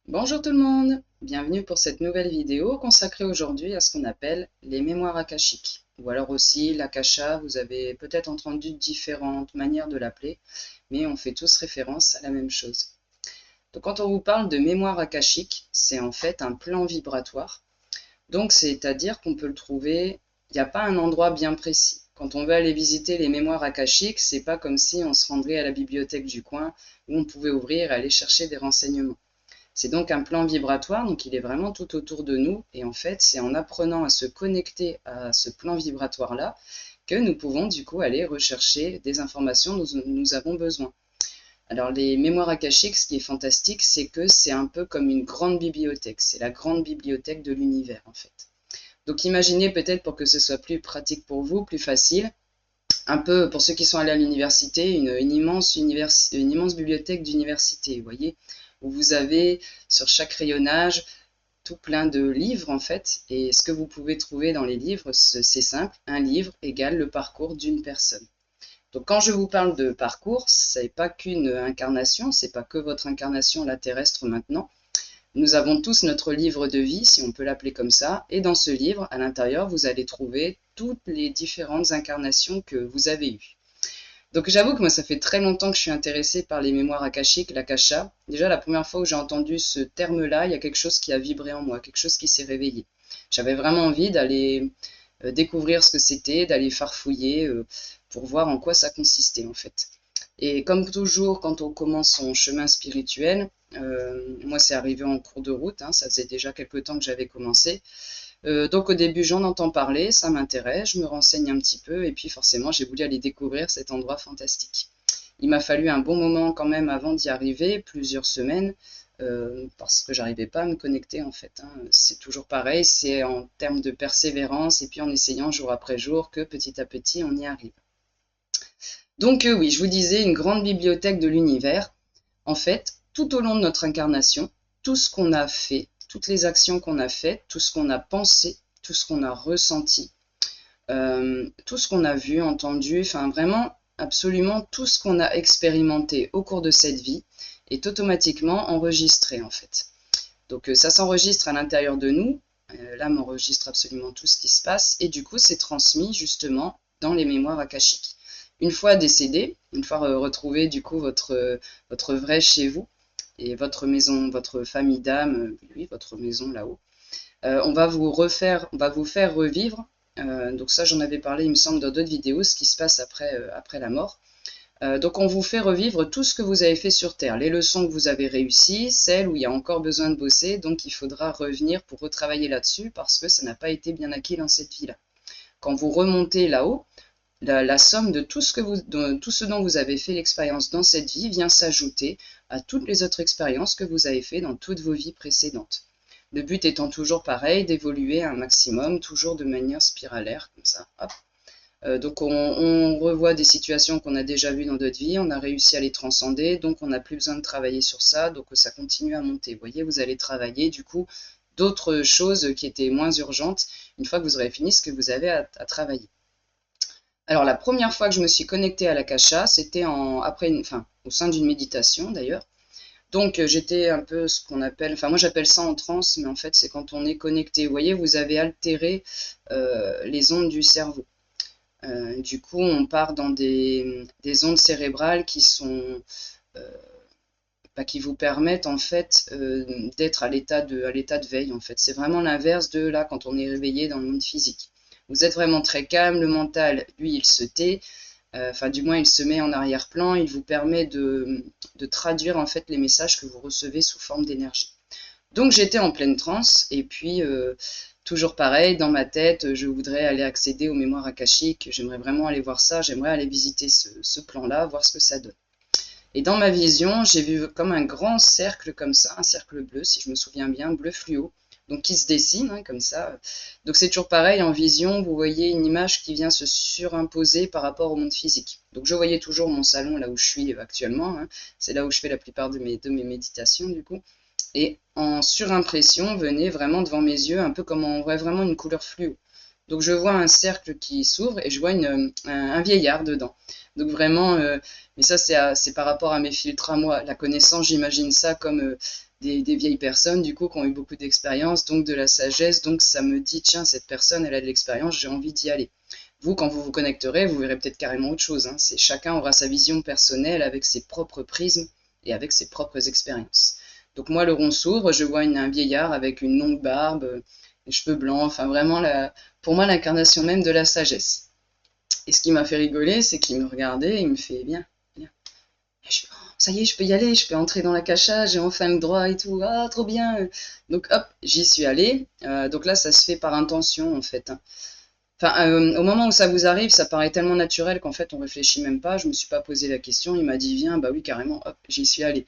Bonjour tout le monde, bienvenue pour cette nouvelle vidéo consacrée aujourd'hui à ce qu'on appelle les mémoires akashiques, ou alors aussi l'akasha. Vous avez peut-être entendu différentes manières de l'appeler, mais on fait tous référence à la même chose. Donc quand on vous parle de mémoire akashique, c'est en fait un plan vibratoire, donc c'est-à-dire qu'on peut le trouver, il n'y a pas un endroit bien précis. Quand on veut aller visiter les mémoires akashiques, c'est pas comme si on se rendrait à la bibliothèque du coin où on pouvait ouvrir et aller chercher des renseignements. C'est donc un plan vibratoire, donc il est vraiment tout autour de nous. Et en fait, c'est en apprenant à se connecter à ce plan vibratoire-là que nous pouvons du coup aller rechercher des informations dont nous avons besoin. Alors les mémoires akashiques, ce qui est fantastique, c'est que c'est un peu comme une grande bibliothèque. C'est la grande bibliothèque de l'univers en fait. Donc imaginez peut-être pour que ce soit plus pratique pour vous, plus facile, un peu pour ceux qui sont allés à l'université, une immense bibliothèque d'université, vous voyez, où vous avez sur chaque rayonnage tout plein de livres en fait, et ce que vous pouvez trouver dans les livres, c'est simple, un livre égale le parcours d'une personne. Donc quand je vous parle de parcours, c'est pas qu'une incarnation, c'est pas que votre incarnation la terrestre maintenant. Nous avons tous notre livre de vie, si on peut l'appeler comme ça, et dans ce livre, à l'intérieur, vous allez trouver toutes les différentes incarnations que vous avez eues. Donc j'avoue que moi, ça fait très longtemps que je suis intéressée par les mémoires akashiques, l'akasha. Déjà, la première fois où j'ai entendu ce terme-là, il y a quelque chose qui a vibré en moi, quelque chose qui s'est réveillé. J'avais vraiment envie d'aller découvrir ce que c'était, d'aller farfouiller pour voir en quoi ça consistait en fait. Et comme toujours, quand on commence son chemin spirituel, moi c'est arrivé en cours de route, hein, ça faisait déjà quelques temps que j'avais commencé. Donc au début j'en entends parler, ça m'intéresse, je me renseigne un petit peu et puis forcément j'ai voulu aller découvrir cet endroit fantastique. Il m'a fallu un bon moment quand même avant d'y arriver, plusieurs semaines, parce que j'arrivais pas à me connecter en fait, hein. C'est toujours pareil, c'est en termes de persévérance et puis en essayant jour après jour que petit à petit on y arrive. Donc oui, je vous disais, une grande bibliothèque de l'univers. En fait, tout au long de notre incarnation, tout ce qu'on a fait, toutes les actions qu'on a faites, tout ce qu'on a pensé, tout ce qu'on a ressenti, tout ce qu'on a vu, entendu, enfin vraiment absolument tout ce qu'on a expérimenté au cours de cette vie est automatiquement enregistré en fait. Donc ça s'enregistre à l'intérieur de nous, l'âme enregistre absolument tout ce qui se passe et du coup c'est transmis justement dans les mémoires akashiques. Une fois décédé, une fois retrouvé du coup votre vrai chez vous et votre maison, votre famille d'âme, oui, votre maison là-haut, on va vous faire revivre. Donc ça j'en avais parlé il me semble dans d'autres vidéos, ce qui se passe après la mort. Donc on vous fait revivre tout ce que vous avez fait sur Terre, les leçons que vous avez réussies, celles où il y a encore besoin de bosser, donc il faudra revenir pour retravailler là-dessus parce que ça n'a pas été bien acquis dans cette vie-là. Quand vous remontez là-haut, la somme de tout tout ce dont vous avez fait l'expérience dans cette vie vient s'ajouter à toutes les autres expériences que vous avez fait dans toutes vos vies précédentes. Le but étant toujours pareil, d'évoluer un maximum, toujours de manière spiralaire, comme ça. Hop. Donc on revoit des situations qu'on a déjà vues dans d'autres vies, on a réussi à les transcender, donc on n'a plus besoin de travailler sur ça, donc ça continue à monter. Vous voyez, vous allez travailler du coup d'autres choses qui étaient moins urgentes une fois que vous aurez fini ce que vous avez à travailler. Alors la première fois que je me suis connectée à l'akasha, c'était au sein d'une méditation d'ailleurs. Donc j'étais un peu ce qu'on appelle, enfin moi j'appelle ça en transe, mais en fait c'est quand on est connecté. Vous voyez, vous avez altéré les ondes du cerveau. Du coup, on part dans des ondes cérébrales qui sont qui vous permettent en fait d'être à l'état de veille en fait. C'est vraiment l'inverse de là quand on est réveillé dans le monde physique. Vous êtes vraiment très calme, le mental, lui, il se tait, enfin du moins il se met en arrière-plan, il vous permet de traduire en fait les messages que vous recevez sous forme d'énergie. Donc j'étais en pleine transe et puis toujours pareil, dans ma tête, je voudrais aller accéder aux mémoires akashiques, j'aimerais vraiment aller voir ça, j'aimerais aller visiter ce plan-là, voir ce que ça donne. Et dans ma vision, j'ai vu comme un grand cercle comme ça, un cercle bleu, si je me souviens bien, bleu fluo, donc qui se dessine hein, comme ça. Donc c'est toujours pareil, en vision, vous voyez une image qui vient se surimposer par rapport au monde physique. Donc je voyais toujours mon salon là où je suis actuellement, hein. C'est là où je fais la plupart de mes méditations du coup. Et en surimpression venait vraiment devant mes yeux, un peu comme on voit vraiment une couleur fluo. Donc je vois un cercle qui s'ouvre et je vois un vieillard dedans. Donc vraiment, mais ça c'est par rapport à mes filtres à moi. La connaissance, j'imagine ça comme des vieilles personnes, du coup, qui ont eu beaucoup d'expérience, donc de la sagesse. Donc ça me dit, tiens, cette personne, elle a de l'expérience, j'ai envie d'y aller. Vous, quand vous vous connecterez, vous verrez peut-être carrément autre chose, hein. Chacun aura sa vision personnelle avec ses propres prismes et avec ses propres expériences. Donc moi, le rond s'ouvre, je vois un vieillard avec une longue barbe, les cheveux blancs, enfin vraiment, pour moi, l'incarnation même de la sagesse. Et ce qui m'a fait rigoler, c'est qu'il me regardait et il me fait, viens, viens. Et je fais, oh, ça y est, je peux y aller, je peux entrer dans la cacha, j'ai enfin le droit et tout, ah, trop bien. Donc hop, j'y suis allée. Donc là, ça se fait par intention, en fait, hein. Enfin, au moment où ça vous arrive, ça paraît tellement naturel qu'en fait, on réfléchit même pas. Je me suis pas posé la question. Il m'a dit, viens, bah oui, carrément, hop, j'y suis allée.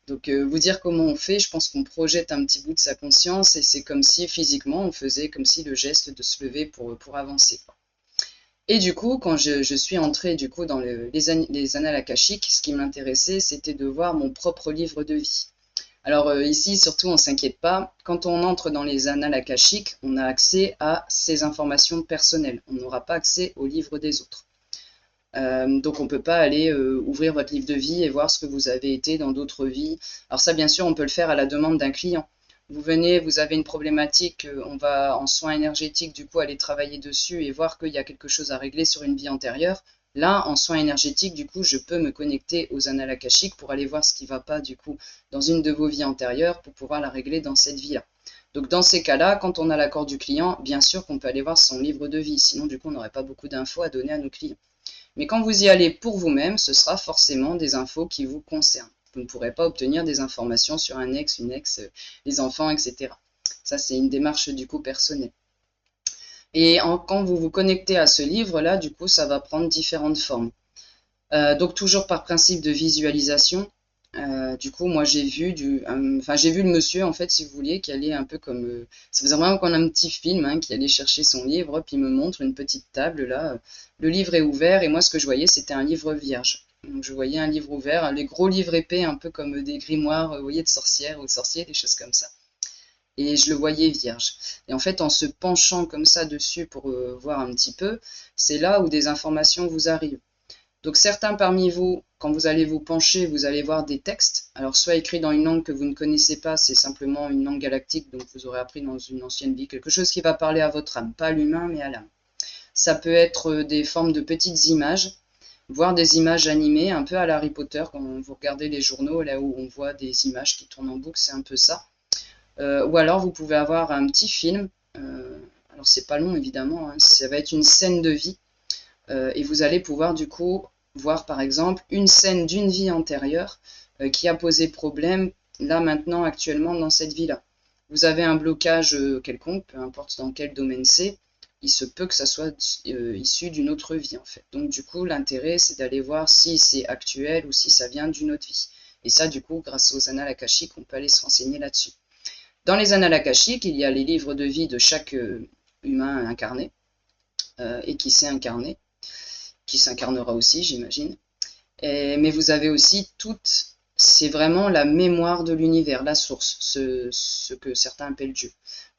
Donc, vous dire comment on fait, je pense qu'on projette un petit bout de sa conscience et c'est comme si physiquement on faisait comme si le geste de se lever pour avancer, quoi. Et du coup, quand je suis entrée du coup dans les annales akashiques, ce qui m'intéressait, c'était de voir mon propre livre de vie. Alors ici, surtout, on ne s'inquiète pas. Quand on entre dans les annales akashiques, on a accès à ces informations personnelles. On n'aura pas accès aux livres des autres. Donc on ne peut pas aller ouvrir votre livre de vie et voir ce que vous avez été dans d'autres vies. Alors ça, bien sûr, on peut le faire à la demande d'un client. Vous venez, vous avez une problématique, on va en soins énergétiques du coup aller travailler dessus et voir qu'il y a quelque chose à régler sur une vie antérieure. Là, en soins énergétiques, du coup, je peux me connecter aux annales akashiques pour aller voir ce qui ne va pas du coup dans une de vos vies antérieures pour pouvoir la régler dans cette vie-là. Donc dans ces cas-là, quand on a l'accord du client, bien sûr qu'on peut aller voir son livre de vie, sinon du coup on n'aurait pas beaucoup d'infos à donner à nos clients. Mais quand vous y allez pour vous-même, ce sera forcément des infos qui vous concernent. Vous ne pourrez pas obtenir des informations sur un ex, une ex, les enfants, etc. Ça, c'est une démarche du coup personnelle. Et quand vous vous connectez à ce livre-là, du coup, ça va prendre différentes formes. Donc toujours par principe de visualisation. Du coup, moi j'ai vu le monsieur en fait, si vous vouliez, qui allait un peu comme, ça faisait vraiment comme un petit film, hein, qui allait chercher son livre, puis il me montre une petite table là. Le livre est ouvert et moi ce que je voyais c'était un livre vierge. Donc je voyais un livre ouvert, les gros livres épais, un peu comme des grimoires, vous voyez, de sorcières ou de sorciers, des choses comme ça. Et je le voyais vierge. Et en fait, en se penchant comme ça dessus pour voir un petit peu, c'est là où des informations vous arrivent. Donc certains parmi vous, quand vous allez vous pencher, vous allez voir des textes. Alors soit écrits dans une langue que vous ne connaissez pas, c'est simplement une langue galactique, donc vous aurez appris dans une ancienne vie quelque chose qui va parler à votre âme, pas à l'humain mais à l'âme. Ça peut être des formes de petites images, voire des images animées, un peu à la Harry Potter, quand vous regardez les journaux, là où on voit des images qui tournent en boucle, c'est un peu ça. Ou alors vous pouvez avoir un petit film, alors c'est pas long évidemment, hein, ça va être une scène de vie. Et vous allez pouvoir du coup voir par exemple une scène d'une vie antérieure qui a posé problème là maintenant actuellement dans cette vie-là. Vous avez un blocage quelconque, peu importe dans quel domaine c'est, il se peut que ça soit issu d'une autre vie en fait. Donc du coup l'intérêt c'est d'aller voir si c'est actuel ou si ça vient d'une autre vie. Et ça du coup grâce aux annales akashiques on peut aller se renseigner là-dessus. Dans les annales akashiques il y a les livres de vie de chaque humain incarné et qui s'est incarné, qui s'incarnera aussi, j'imagine. Mais vous avez aussi c'est vraiment la mémoire de l'univers, la source, ce que certains appellent Dieu.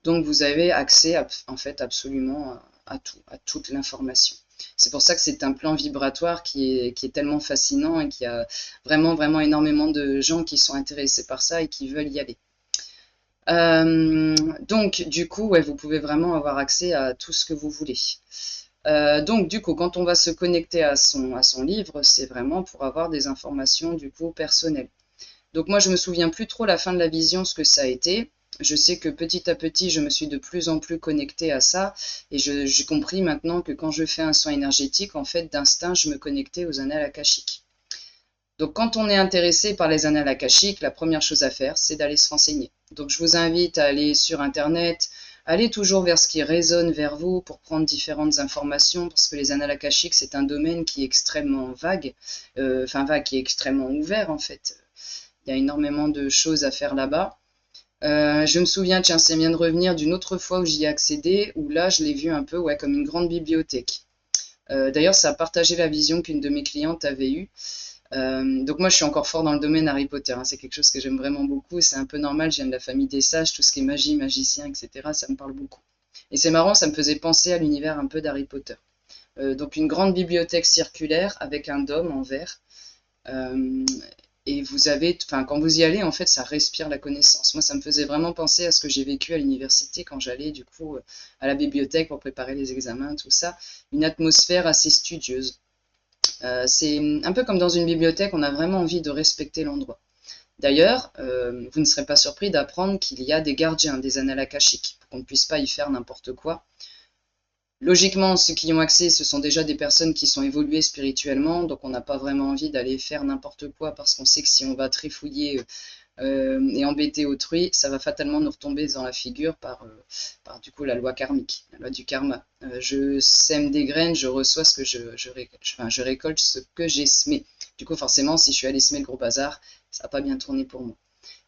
Donc vous avez accès en fait absolument à tout, à toute l'information. C'est pour ça que c'est un plan vibratoire qui est tellement fascinant et qui a vraiment, vraiment énormément de gens qui sont intéressés par ça et qui veulent y aller. Donc du coup, ouais, vous pouvez vraiment avoir accès à tout ce que vous voulez. Donc du coup, quand on va se connecter à son livre, c'est vraiment pour avoir des informations du coup personnelles. Donc moi, je me souviens plus trop la fin de la vision, ce que ça a été. Je sais que petit à petit, je me suis de plus en plus connectée à ça et j'ai compris maintenant que quand je fais un soin énergétique, en fait, d'instinct, je me connectais aux annales akashiques. Donc quand on est intéressé par les annales akashiques, la première chose à faire, c'est d'aller se renseigner. Donc je vous invite à aller sur Internet, allez toujours vers ce qui résonne vers vous pour prendre différentes informations, parce que les annales akashiques, c'est un domaine qui est extrêmement vague, qui est extrêmement ouvert en fait. Il y a énormément de choses à faire là-bas. Je me souviens, tiens, c'est bien de revenir d'une autre fois où j'y ai accédé, où là, je l'ai vu un peu comme une grande bibliothèque. D'ailleurs, ça a partagé la vision qu'une de mes clientes avait eue. Donc moi je suis encore fort dans le domaine Harry Potter, hein. C'est quelque chose que j'aime vraiment beaucoup, c'est un peu normal, je viens de la famille des sages, tout ce qui est magie, magicien, etc. Ça me parle beaucoup. Et c'est marrant, ça me faisait penser à l'univers un peu d'Harry Potter. Donc une grande bibliothèque circulaire avec un dôme en verre. et vous avez, enfin, quand vous y allez, en fait, ça respire la connaissance. Moi, ça me faisait vraiment penser à ce que j'ai vécu à l'université quand j'allais, du coup, à la bibliothèque pour préparer les examens, tout ça. Une atmosphère assez studieuse. C'est un peu comme dans une bibliothèque, on a vraiment envie de respecter l'endroit. D'ailleurs, vous ne serez pas surpris d'apprendre qu'il y a des gardiens des annales akashiques, pour qu'on ne puisse pas y faire n'importe quoi. Logiquement, ceux qui y ont accès, ce sont déjà des personnes qui sont évoluées spirituellement, donc on n'a pas vraiment envie d'aller faire n'importe quoi parce qu'on sait que si on va trifouiller et embêter autrui, ça va fatalement nous retomber dans la figure par du coup la loi karmique, la loi du karma. Je sème des graines, je reçois ce que je récolte ce que j'ai semé. Du coup, forcément, si je suis allé semer le gros bazar, ça va pas bien tourner pour moi.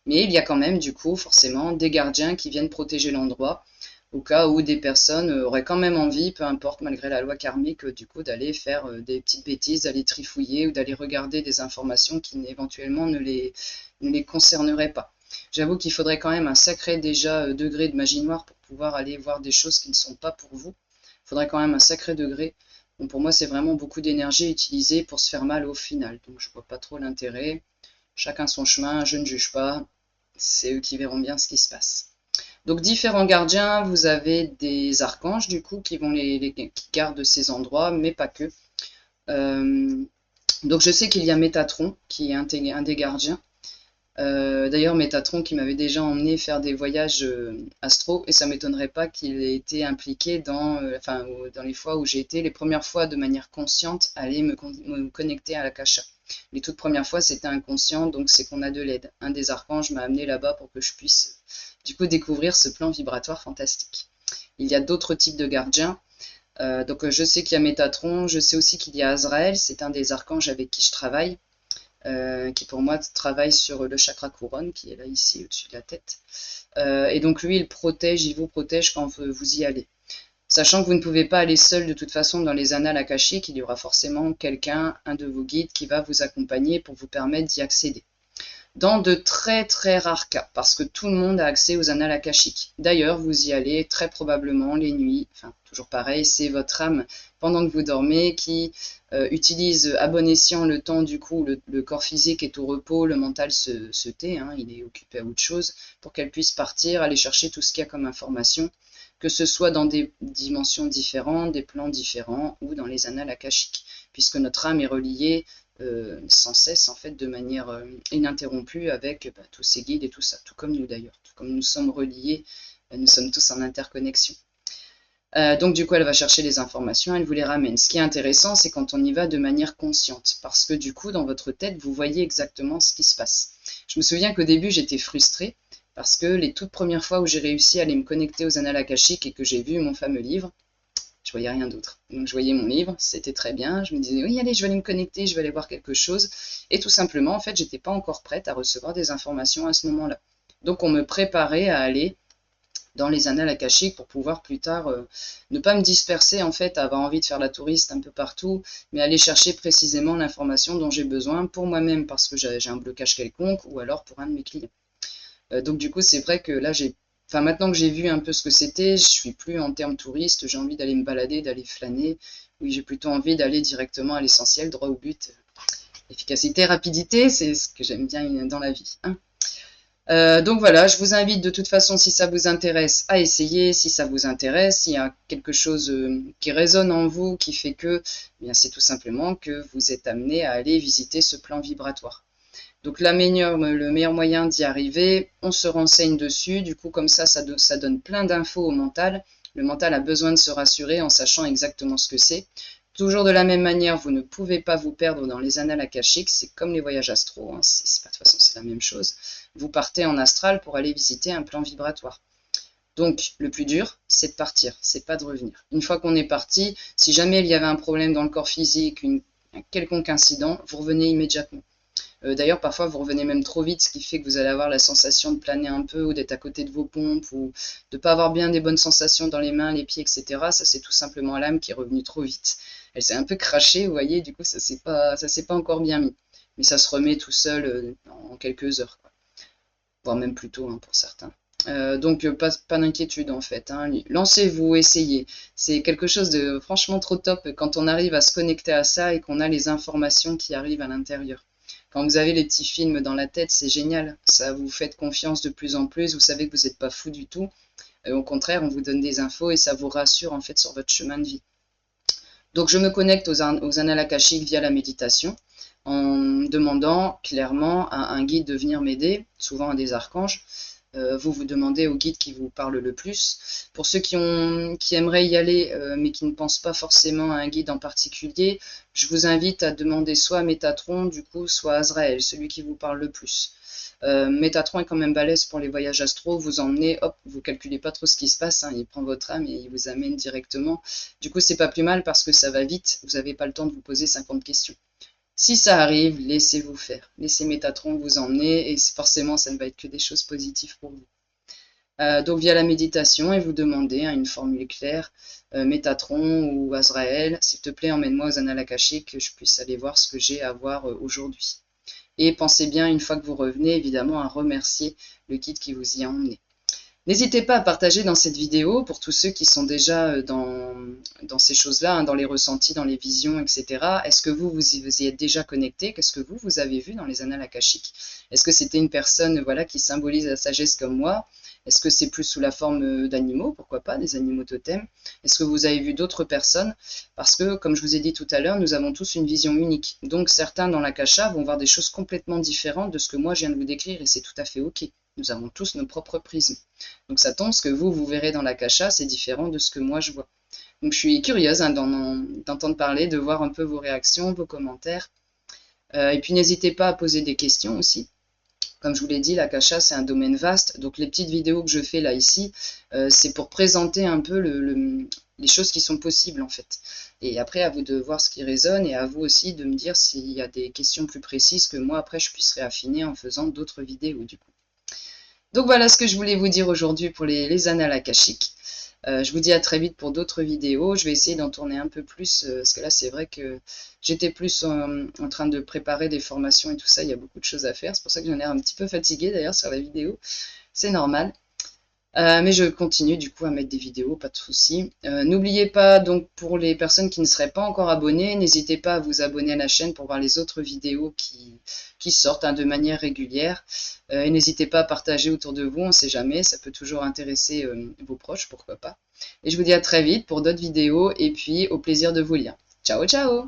Mais il y a quand même, du coup, forcément, des gardiens qui viennent protéger l'endroit, au cas où des personnes auraient quand même envie, peu importe, malgré la loi karmique, du coup, d'aller faire des petites bêtises, d'aller trifouiller ou d'aller regarder des informations qui éventuellement ne les concerneraient pas. J'avoue qu'il faudrait quand même un sacré déjà degré de magie noire pour pouvoir aller voir des choses qui ne sont pas pour vous. Il faudrait quand même un sacré degré. Bon, pour moi, c'est vraiment beaucoup d'énergie utilisée pour se faire mal au final. Donc, je vois pas trop l'intérêt. Chacun son chemin, je ne juge pas. C'est eux qui verront bien ce qui se passe. Donc différents gardiens, vous avez des archanges du coup qui qui gardent ces endroits, mais pas que. Donc je sais qu'il y a Métatron qui est un des gardiens. D'ailleurs Métatron qui m'avait déjà emmené faire des voyages astro, et ça m'étonnerait pas qu'il ait été impliqué dans les fois où j'ai été, les premières fois de manière consciente, aller me connecter à l'Akasha. Les toutes premières fois c'était inconscient, donc c'est qu'on a de l'aide. Un des archanges m'a amené là-bas pour que je puisse du coup découvrir ce plan vibratoire fantastique. Il y a d'autres types de gardiens. Donc je sais qu'il y a Métatron, je sais aussi qu'il y a Azraël, c'est un des archanges avec qui je travaille, qui pour moi travaille sur le chakra couronne, qui est là ici au-dessus de la tête. Et donc lui, il vous protège quand vous y allez. Sachant que vous ne pouvez pas aller seul de toute façon dans les annales akashiques, il y aura forcément quelqu'un, un de vos guides, qui va vous accompagner pour vous permettre d'y accéder. Dans de très très rares cas, parce que tout le monde a accès aux annales akashiques. D'ailleurs, vous y allez très probablement les nuits, enfin toujours pareil, c'est votre âme pendant que vous dormez qui utilise à bon escient le temps du coup, le corps physique est au repos, le mental se tait, hein, il est occupé à autre chose, pour qu'elle puisse partir, aller chercher tout ce qu'il y a comme information, que ce soit dans des dimensions différentes, des plans différents ou dans les annales akashiques, puisque notre âme est reliée sans cesse en fait de manière ininterrompue avec tous ces guides et tout ça, tout comme nous d'ailleurs, tout comme nous sommes reliés, nous sommes tous en interconnexion. Donc du coup elle va chercher les informations, elle vous les ramène. Ce qui est intéressant c'est quand on y va de manière consciente, parce que du coup dans votre tête vous voyez exactement ce qui se passe. Je me souviens qu'au début j'étais frustrée, parce que les toutes premières fois où j'ai réussi à aller me connecter aux annales akashiques et que j'ai vu mon fameux livre, je voyais rien d'autre. Donc je voyais mon livre, c'était très bien, je me disais oui allez je vais aller me connecter, je vais aller voir quelque chose, et tout simplement en fait j'étais pas encore prête à recevoir des informations à ce moment-là. Donc on me préparait à aller dans les annales akashiques pour pouvoir plus tard ne pas me disperser en fait, à avoir envie de faire la touriste un peu partout, mais aller chercher précisément l'information dont j'ai besoin pour moi-même parce que j'ai un blocage quelconque ou alors pour un de mes clients. Donc du coup c'est vrai que là maintenant que j'ai vu un peu ce que c'était, je suis plus en termes touristes, j'ai envie d'aller me balader, d'aller flâner. Oui, j'ai plutôt envie d'aller directement à l'essentiel, droit au but. Efficacité, rapidité, c'est ce que j'aime bien dans la vie, hein. Donc voilà, je vous invite de toute façon, si ça vous intéresse, à essayer. Si ça vous intéresse, s'il y a quelque chose qui résonne en vous, qui fait que, eh bien c'est tout simplement que vous êtes amené à aller visiter ce plan vibratoire. Donc le meilleur moyen d'y arriver, on se renseigne dessus, du coup comme ça donne plein d'infos au mental. Le mental a besoin de se rassurer en sachant exactement ce que c'est. Toujours de la même manière, vous ne pouvez pas vous perdre dans les annales akashiques, c'est comme les voyages astro, hein, de toute façon c'est la même chose. Vous partez en astral pour aller visiter un plan vibratoire. Donc le plus dur, c'est de partir, c'est pas de revenir. Une fois qu'on est parti, si jamais il y avait un problème dans le corps physique, un quelconque incident, vous revenez immédiatement. D'ailleurs, parfois, vous revenez même trop vite, ce qui fait que vous allez avoir la sensation de planer un peu ou d'être à côté de vos pompes ou de ne pas avoir bien des bonnes sensations dans les mains, les pieds, etc. Ça, c'est tout simplement l'âme qui est revenue trop vite. Elle s'est un peu crachée, vous voyez, du coup, ça s'est pas encore bien mis. Mais ça se remet tout seul en quelques heures, quoi. Voire même plus tôt, hein, pour certains. Donc, pas d'inquiétude, en fait, hein. Lancez-vous, essayez. C'est quelque chose de franchement trop top quand on arrive à se connecter à ça et qu'on a les informations qui arrivent à l'intérieur. Quand vous avez les petits films dans la tête, c'est génial. Ça vous fait confiance de plus en plus. Vous savez que vous n'êtes pas fou du tout. Au contraire, on vous donne des infos et ça vous rassure en fait sur votre chemin de vie. Donc je me connecte aux annales akashiques via la méditation en demandant clairement à un guide de venir m'aider, souvent à des archanges. Vous demandez au guide qui vous parle le plus. Pour ceux qui aimeraient y aller mais qui ne pensent pas forcément à un guide en particulier, je vous invite à demander soit à Métatron, du coup, soit à Azraël, celui qui vous parle le plus. Métatron est quand même balèze pour les voyages astro, vous emmenez, hop, vous calculez pas trop ce qui se passe, hein, il prend votre âme et il vous amène directement. Du coup, c'est pas plus mal parce que ça va vite, vous n'avez pas le temps de vous poser 50 questions. Si ça arrive, laissez-vous faire. Laissez Métatron vous emmener et forcément, ça ne va être que des choses positives pour vous. Donc via la méditation, et vous demandez une formule claire, Métatron ou Azraël, s'il te plaît, emmène-moi aux annales akashiques, que je puisse aller voir ce que j'ai à voir aujourd'hui. Et pensez bien, une fois que vous revenez, évidemment, à remercier le guide qui vous y a emmené. N'hésitez pas à partager dans cette vidéo pour tous ceux qui sont déjà dans ces choses-là, hein, dans les ressentis, dans les visions, etc. Est-ce que vous y êtes déjà connecté? Qu'est-ce que vous avez vu dans les annales akashiques? Est-ce que c'était une personne voilà, qui symbolise la sagesse comme moi? Est-ce que c'est plus sous la forme d'animaux? Pourquoi pas, des animaux totems? Est-ce que vous avez vu d'autres personnes? Parce que, comme je vous ai dit tout à l'heure, nous avons tous une vision unique. Donc certains dans l'akasha vont voir des choses complètement différentes de ce que moi je viens de vous décrire et c'est tout à fait ok. Nous avons tous nos propres prismes. Donc ça tombe, ce que vous verrez dans l'akasha, c'est différent de ce que moi je vois. Donc je suis curieuse hein, d'entendre parler, de voir un peu vos réactions, vos commentaires. Et puis n'hésitez pas à poser des questions aussi. Comme je vous l'ai dit, l'akasha c'est un domaine vaste, donc les petites vidéos que je fais là ici, c'est pour présenter un peu les choses qui sont possibles en fait. Et après à vous de voir ce qui résonne et à vous aussi de me dire s'il y a des questions plus précises que moi après je puisse réaffiner en faisant d'autres vidéos du coup. Donc voilà ce que je voulais vous dire aujourd'hui pour les annales akashiques. Je vous dis à très vite pour d'autres vidéos. Je vais essayer d'en tourner un peu plus, parce que là c'est vrai que j'étais plus en train de préparer des formations et tout ça, il y a beaucoup de choses à faire. C'est pour ça que j'en ai un petit peu fatiguée d'ailleurs sur la vidéo. C'est normal. Mais je continue du coup à mettre des vidéos, pas de souci. N'oubliez pas donc pour les personnes qui ne seraient pas encore abonnées, n'hésitez pas à vous abonner à la chaîne pour voir les autres vidéos qui sortent hein, de manière régulière. Et n'hésitez pas à partager autour de vous, on ne sait jamais, ça peut toujours intéresser vos proches, pourquoi pas. Et je vous dis à très vite pour d'autres vidéos et puis au plaisir de vous lire. Ciao ciao!